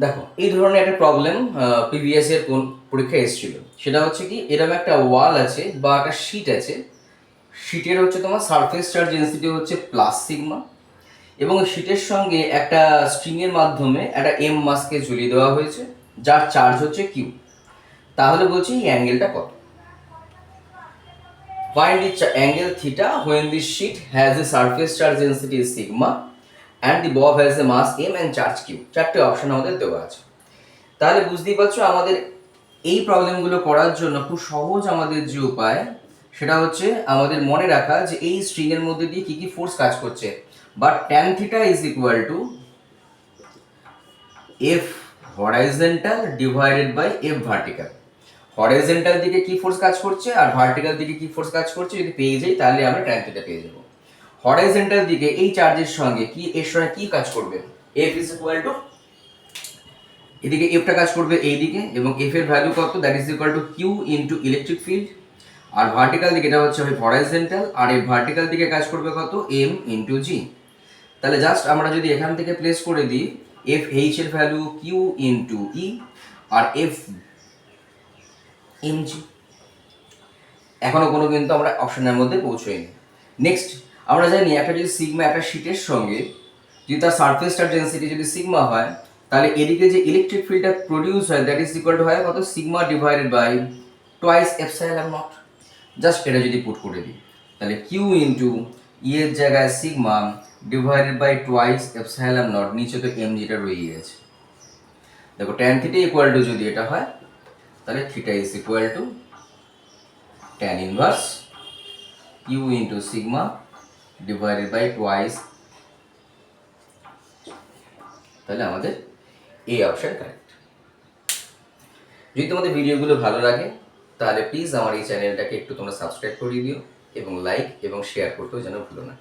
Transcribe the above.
দেখো এই ধরনের একটা প্রবলেম প্রিভিয়াস ইয়ার কোন পরীক্ষায় এসেছিল, সেটা হচ্ছে কি এরকম একটা ওয়াল আছে বা একটা শিট আছে, শিটের হচ্ছে তোমার সারফেস চার্জ ডেন্সিটি হচ্ছে প্লাস সিগমা, এবং শিটের সঙ্গে একটা স্ট্রিংয়ের মাধ্যমে একটা এম মাসকে ঝুলিয়ে দেওয়া হয়েছে যার চার্জ হচ্ছে কিউ। তাহলে বলছি এই অ্যাঙ্গেলটা কত? Find the angle theta when the sheet has a surface charge density sigma and the bob has a mass m and charge q। চারটে অপশন আমাদের দেওয়া আছে। তাহলে বুঝতেই পারছো আমাদের এই প্রবলেমগুলো করার জন্য খুব সহজ আমাদের যে উপায় সেটা হচ্ছে আমাদের মনে রাখা যে এই স্ট্রিং এর মধ্যে দিয়ে কি কি ফোর্স কাজ করছে। But tan theta is equal to F horizontal divided by F vertical. Horizontal দিকে কি ফোর্স কাজ করছে আর ভার্টিক্যাল দিকে কি ফোর্স কাজ করছে যদি পেয়ে যাই তাহলে আমরা tan থিটা পেয়ে যাব। হরাইজন্টাল দিকে এই চার্জের সঙ্গে কি এর সঙ্গে কি কাজ করবে, এফ ইজ ইকুয়াল টু এদিকে এফটা কাজ করবে এইদিকে এবং এফ এর ভ্যালু কত, that is equal to Q into electric field. আর ভার্টিক্যাল দিকে এটা হচ্ছে হরাইজন্টাল, আর এই ভার্টিক্যাল দিকে কাজ করবে কত, এম ইন্টু জি। তাহলে জাস্ট আমরা যদি এখান থেকে প্লেস করে দিই এফ এইচ এর ভ্যালু কিউ ইন্টু ই আর এফ এম জি। এখনো কোনো কিন্তু আমরা অপশনের মধ্যে পৌঁছইনি। নেক্সট আমরা জানি একটা যদি সিগমা একটা শিটের সঙ্গে যদি তার সারফেস চার্জ ডেন্সিটি যদি সিগমা হয় তাহলে এদিকে যে ইলেকট্রিক ফিল্ডটা প্রডিউস হয় দ্যাট ইজ ইকুয়াল টু হয় কত, sigma divided by twice epsilon naught. Just এটা যদি পুট করে দিই তাহলে কিউ ইন্টু ই এর জায়গায় sigma divided by twice epsilon naught, নিচে তো এম যেটা রয়ে গেছে। দেখো ট্যান থিটা ইকুয়াল টু যদি এটা হয় তাহলে theta is equal two tan inverse q into sigma divided by twice। তাহলে আমাদের এই অপশন কারেক্ট। যদি তোমাদের ভিডিওগুলো ভালো লাগে তাহলে প্লিজ আমার এই চ্যানেলটাকে একটু তোমরা সাবস্ক্রাইব করে দিও এবং লাইক এবং শেয়ার করতেও যেন ভুলো না।